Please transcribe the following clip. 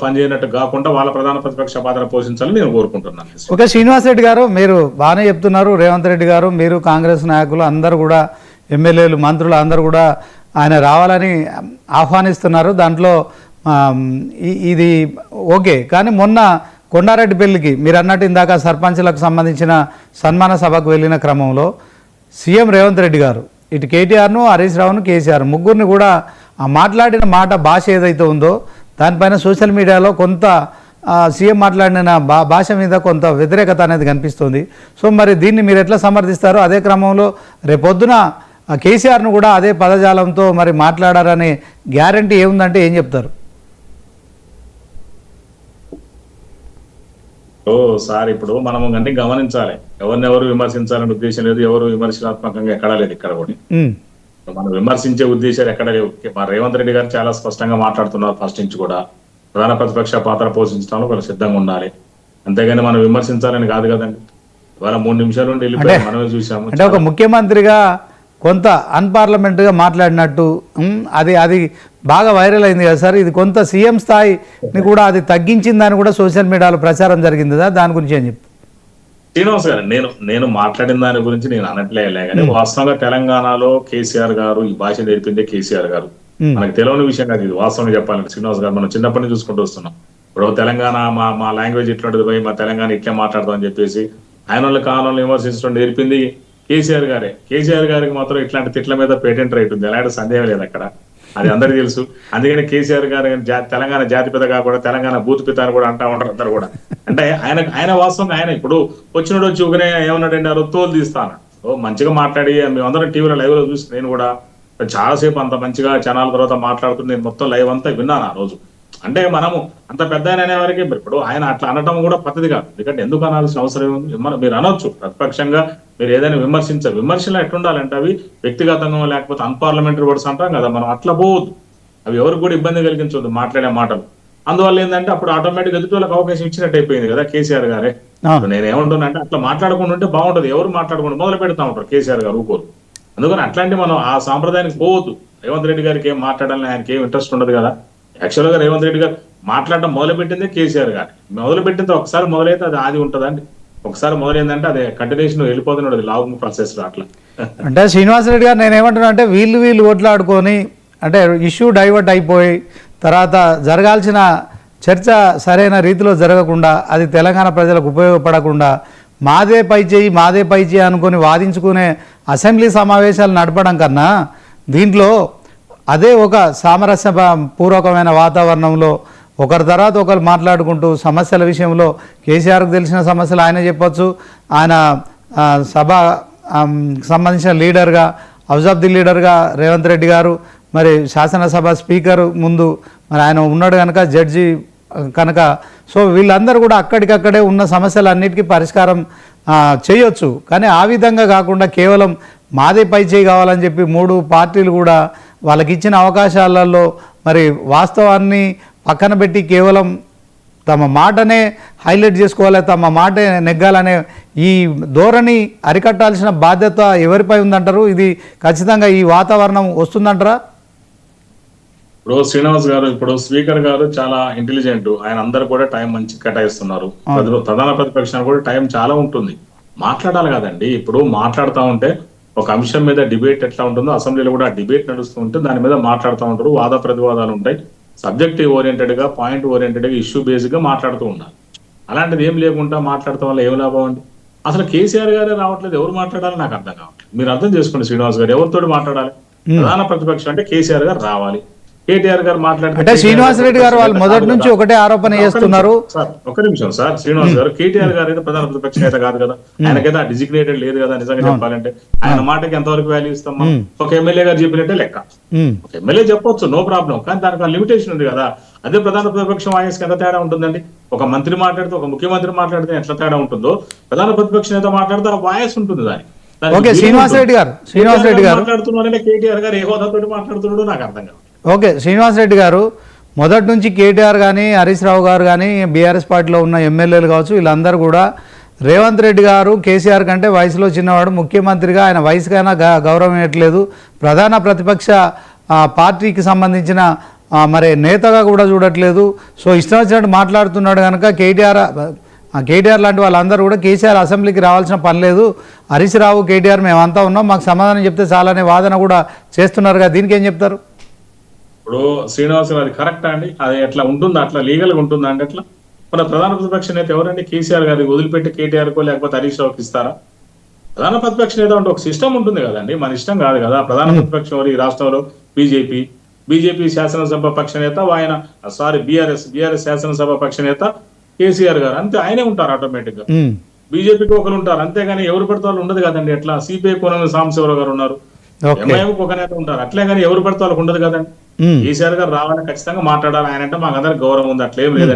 పనిచేయనట్టు కాకుండా వాళ్ళ ప్రధాన ప్రతిపక్ష పాత్ర పోషించాలని నేను కోరుకుంటున్నాను. ఓకే, శ్రీనివాస్ రెడ్డి గారు మీరు బాగానే చెప్తున్నారు. రేవంత్ రెడ్డి గారు, మీరు కాంగ్రెస్ నాయకులు అందరూ కూడా, ఎమ్మెల్యేలు, మంత్రులు అందరూ కూడా ఆయన రావాలని ఆహ్వానిస్తున్నారు. దాంట్లో ఇది ఓకే. కానీ మొన్న కొండారెడ్డి పెళ్లికి మీరు అన్నట్టు ఇందాక సర్పంచ్లకు సంబంధించిన సన్మాన సభకు వెళ్ళిన క్రమంలో సీఎం రేవంత్ రెడ్డి గారు ఇటు కేటీఆర్ను, హరీష్ రావును, కేసీఆర్ ముగ్గురిని కూడా ఆ మాట్లాడిన మాట, భాష ఏదైతే ఉందో దానిపైన సోషల్ మీడియాలో కొంత సీఎం మాట్లాడిన భాష మీద కొంత వ్యతిరేకత అనేది కనిపిస్తుంది. సో మరి దీన్ని మీరు ఎట్లా సమర్థిస్తారు? అదే క్రమంలో రేపొద్దున కేసీఆర్ను కూడా అదే పదజాలంతో మరి మాట్లాడారనే గ్యారంటీ ఏముందంటే ఏం చెప్తారు? సార్, ఇప్పుడు మనం అంటే గమనించాలి, ఎవరినెవరు విమర్శించాలనే ఉద్దేశం లేదు, ఎవరు విమర్శనాత్మకంగా ఎక్కడా లేదు. ఇక్కడ కూడా మనం విమర్శించే ఉద్దేశాలు ఎక్కడ లేవు. మా రేవంత్ రెడ్డి గారు చాలా స్పష్టంగా మాట్లాడుతున్నారు. ఫస్ట్ నుంచి కూడా ప్రధాన ప్రతిపక్ష పాత్ర పోషించడంలో వాళ్ళు సిద్ధంగా ఉండాలి, అంతేగాని మనం విమర్శించాలని కాదు కదండి. ఇవాళ 3 నిమిషాల నుండి వెళ్ళిపోయి మనమే చూసాము. అంటే ఒక ముఖ్యమంత్రిగా కొంత అన్పార్లమెంట్గా మాట్లాడినట్టు అది బాగా వైరల్ అయింది కదా సార్. ఇది కొంత సీఎం స్థాయిని కూడా అది తగ్గించిందని కూడా సోషల్ మీడియాలో ప్రచారం జరిగింది కదా, దాని గురించి ఏం చెప్తారు? శ్రీనివాస్ గారు, నేను మాట్లాడిన దాని గురించి నేను అనట్లేలే, కానీ వాస్తవంగా తెలంగాణలో కేసీఆర్ గారు ఈ భాష నేర్పిందే కేసీఆర్ గారు. మనకు తెలియని విషయం కాదు ఇది, వాస్తవంగా చెప్పాలంటే శ్రీనివాస్ గారు. మనం చిన్నప్పటి నుంచి చూసుకుంటూ వస్తున్నాం. ఇప్పుడు తెలంగాణ మా లాంగ్వేజ్ ఇట్లాంటిది పోయి మా తెలంగాణ ఇట్లా మాట్లాడదాం అని చెప్పేసి ఆయన వాళ్ళ కాలంలో విమర్శించడం నేర్పింది కేసీఆర్ గారే. కేసీఆర్ గారికి మాత్రం ఇట్లాంటి తిట్ల మీద పేటెంట్ రైట్ ఉంది, ఎలాంటి సందేహం లేదు అక్కడ, అది అందరికీ తెలుసు. అందుకని కేసీఆర్ గారు తెలంగాణ జాతిపిత కాకుండా తెలంగాణ బూత్ పిత అని కూడా అంటా ఉంటారు అందరు కూడా. అంటే ఆయన వాస్తవంగా ఆయన ఇప్పుడు వచ్చినోడు వచ్చి ఊగనే ఏమన్నాడంటే తోలు తీస్తాను మంచిగా మాట్లాడి మేమందరం టీవీలో లైవ్ లో చూసి నేను కూడా చాలాసేపు అంత మంచిగా జనాల తర్వాత మాట్లాడుతున్న నేను మొత్తం లైవ్ అంతా విన్నాను ఆ రోజు. అంటే మనము అంత పెద్ద ఆయన అనేవారికి ఇప్పుడు ఆయన అట్లా అనటం కూడా పద్ధతి కాదు. ఎందుకంటే ఎందుకు అనాల్సిన అవసరం ఉంది? మీరు అనొచ్చు ప్రతిపక్షంగా, మీరు ఏదైనా విమర్శించారు. విమర్శలు ఎట్లుండాలంటే అవి వ్యక్తిగతంగా లేకపోతే అన్పార్లమెంటరీ వర్డ్స్ అంటాం కదా, మనం అట్లా పోవద్దు. అవి ఎవరికి కూడా ఇబ్బంది కలిగించవద్దు మాట్లాడే మాటలు. అందువల్ల ఏంటంటే అప్పుడు ఆటోమేటిక్ ఎదుటి వాళ్ళకి అవకాశం ఇచ్చినట్టు అయిపోయింది కదా కేసీఆర్ గారే. నేను ఏమంటున్నా అంటే అట్లా మాట్లాడకుండా ఉంటే బాగుంటది. ఎవరు మాట్లాడకుండా మొదలు పెడతా ఉంటారు కేసీఆర్ గారు ఊకోరు. అందుకని అట్లాంటి మనం ఆ సాంప్రదాయానికి పోవద్దు. రేవంత్ రెడ్డి గారికి ఏం మాట్లాడాలని ఆయనకి ఏం ఇంట్రెస్ట్ ఉండదు కదా. యాక్చువల్ గా రేవంత్ రెడ్డి గారు మాట్లాడడం మొదలు పెట్టిందే కేసీఆర్ గారు. మొదలు పెట్టింది ఒకసారి మొదలైతే అది ఆది ఉంటదండి, ఒకసారి మొదలైందంటే అదే కంటిన్యూషన్ వెళ్ళిపోతున్నాడు, అది లాంగ్ ప్రాసెస్ లో అట్లా. అంటే శ్రీనివాసరెడ్డి గారు నేను ఏమంటున్నా అంటే వీళ్ళు ఓట్లాడుకొని అంటే ఇష్యూ డైవర్ట్ అయిపోయి తర్వాత జరగాల్సిన చర్చ సరైన రీతిలో జరగకుండా, అది తెలంగాణ ప్రజలకు ఉపయోగపడకుండా మాదే పై చేయి అనుకొని వాదించుకునే అసెంబ్లీ సమావేశాలు నడపడం కన్నా దీంట్లో అదే ఒక సామరస్య పూర్వకమైన వాతావరణంలో ఒకరి తర్వాత ఒకరు మాట్లాడుకుంటూ సమస్యల విషయంలో కేసీఆర్కు తెలిసిన సమస్యలు ఆయన చెప్పొచ్చు. ఆయన సభ సంబంధించిన లీడర్గా, హౌస్ ఆఫ్ ది లీడర్గా రేవంత్ రెడ్డి గారు, మరి శాసనసభ స్పీకర్ ముందు మరి ఆయన ఉన్నాడు కనుక, జడ్జి కనుక, సో వీళ్ళందరూ కూడా అక్కడికక్కడే ఉన్న సమస్యలన్నిటికీ పరిష్కారం చేయొచ్చు. కానీ ఆ విధంగా కాకుండా కేవలం మాదే పై చేయి కావాలని చెప్పి 3 పార్టీలు కూడా వాళ్ళకి ఇచ్చిన అవకాశాలలో మరి వాస్తవాన్ని పక్కన పెట్టి కేవలం తమ మాటనే హైలైట్ చేసుకోవాలి, తమ మాటే నెగ్గాలనే ఈ ధోరణి అరికట్టాల్సిన బాధ్యత ఎవరిపై ఉందంటారు? ఇది ఖచ్చితంగా ఈ వాతావరణం వస్తుందంటారా? ఇప్పుడు శ్రీనివాస్ గారు, ఇప్పుడు స్పీకర్ గారు చాలా ఇంటెలిజెంట్, ఆయన అందరు కూడా టైం మంచి కేటాయిస్తున్నారు. ప్రధాన ప్రతిపక్షానికి కూడా టైం చాలా ఉంటుంది, మాట్లాడాలి కదండి. ఇప్పుడు మాట్లాడుతూ ఉంటే ఒక అంశం మీద డిబేట్ ఎట్లా ఉంటుందో అసెంబ్లీలో కూడా డిబేట్ నడుస్తూ ఉంటే దాని మీద మాట్లాడుతూ ఉంటారు, వాద ప్రతివాదాలు ఉంటాయి. సబ్జెక్టివ్ ఓరియంటెడ్ గా, పాయింట్ ఓరియంటెడ్ గా, ఇష్యూ బేస్డ్ గా మాట్లాడుతూ ఉండాలి. అలాంటిది ఏం లేకుండా మాట్లాడటం వల్ల ఏం లాభం అండి? అసలు కేసీఆర్ గారే రావట్లేదు, ఎవరు మాట్లాడాలి నాకు అర్థం కావట్లేదు. మీరు అర్థం చేసుకోండి శ్రీనివాస్ గారు, ఎవరితో మాట్లాడాలి? ప్రధాన ప్రతిపక్షం అంటే కేసీఆర్ గారు రావాలి, కేటీఆర్ గారు అంటే శ్రీనివాస్ రెడ్డి గారు వాళ్ళు మొదటి నుంచి ఒకటే ఆరోపణ చేస్తున్నారు. ఒక నిమిషం సార్, శ్రీనివాస్ గారు, కేటీఆర్ గారు అయితే ప్రధాన ప్రతిపక్ష నేత కాదు కదా, ఆయనకైతే డిజిగ్నేటెడ్ లేదు కదా. నిజంగా చెప్పాలంటే ఆయన మాటకి ఎంతవరకు వాల్యూ ఇస్తాం మనం? ఒక ఎమ్మెల్యే గారు చెప్పినట్టే లెక్క. ఒక ఎమ్మెల్యే చెప్పొచ్చు, నో ప్రాబ్లం, కానీ దానికి లిమిటేషన్ ఉంది కదా. అదే ప్రధాన ప్రతిపక్షం వాయిస్కి ఎంత తేడా ఉంటుందండి? ఒక మంత్రి మాట్లాడితే, ఒక ముఖ్యమంత్రి మాట్లాడితే ఎట్లా తేడా ఉంటుందో ప్రధాన ప్రతిపక్ష నేత మాట్లాడితే ఆ వాయిస్ ఉంటుంది దానికి. ఓకే, శ్రీనివాస్ రెడ్డి గారు మాట్లాడుతున్నారంటే కేటీఆర్ గారు ఏ హోదాతో మాట్లాడుతున్నాడో నాకు అర్థం కాదు. ఓకే, శ్రీనివాస్ రెడ్డి గారు మొదటి నుంచి కేటీఆర్ కానీ, హరీష్ రావు గారు కానీ, బీఆర్ఎస్ పార్టీలో ఉన్న ఎమ్మెల్యేలు కావచ్చు, వీళ్ళందరూ కూడా రేవంత్ రెడ్డి గారు కేసీఆర్ కంటే వయసులో చిన్నవాడు, ముఖ్యమంత్రిగా ఆయన వయసుకైనా గౌరవం ఇవ్వట్లేదు, ప్రధాన ప్రతిపక్ష పార్టీకి సంబంధించిన మరి నేతగా కూడా చూడట్లేదు. సో ఇష్టం వచ్చినట్టు మాట్లాడుతున్నాడు కనుక కేటీఆర్ లాంటి వాళ్ళందరూ కూడా కేసీఆర్ అసెంబ్లీకి రావాల్సిన పని లేదు, హరీష్ రావు కేటీఆర్ మేమంతా ఉన్నాం, మాకు సమాధానం చెప్తే చాలనే వాదన కూడా చేస్తున్నారు కదా, దీనికి ఏం చెప్తారు? ఇప్పుడు శ్రీనివాస్ గారు అది కరెక్టా అండి? అది ఎట్లా ఉంటుందా? అట్లా లీగల్ గా ఉంటుందా అండి? అట్లా మన ప్రధాన ప్రతిపక్ష నేత ఎవరండి? కేసీఆర్ గారికి వదిలిపెట్టి కేటీఆర్ కో లేకపోతే హరీష్ రావుకి ఇస్తారా? ప్రధాన ప్రతిపక్ష నేత అంటే ఒక సిస్టమ్ ఉంటుంది కదండి, మన ఇష్టం కాదు కదా. ప్రధాన ప్రతిపక్షం ఎవరు ఈ రాష్ట్రంలో? బీజేపీ శాసనసభ పక్ష నేత ఆయన, బీఆర్ఎస్ శాసనసభ పక్ష నేత కేసీఆర్ గారు, అంతే, ఆయనే ఉంటారు ఆటోమేటిక్ గా. బీజేపీకి ఒకరు ఉంటారు, అంతేగాని ఎవరు పడితే వాళ్ళు ఉండదు కదండి. ఎట్లా సిపిఐ కోణం సాంబశివరావు గారు ఉన్నారు, ఎంఐఎంకి ఒక నేత ఉంటారు, అట్లే కానీ ఎవరు పడితే వాళ్ళకి ఉండదు కదండి. కేసీఆర్ గారు రావాలని ఖచ్చితంగా మాట్లాడాలి, ఆయన అంటే మాకు అందరికి గౌరవం ఉంది, అట్లేం లేదండి.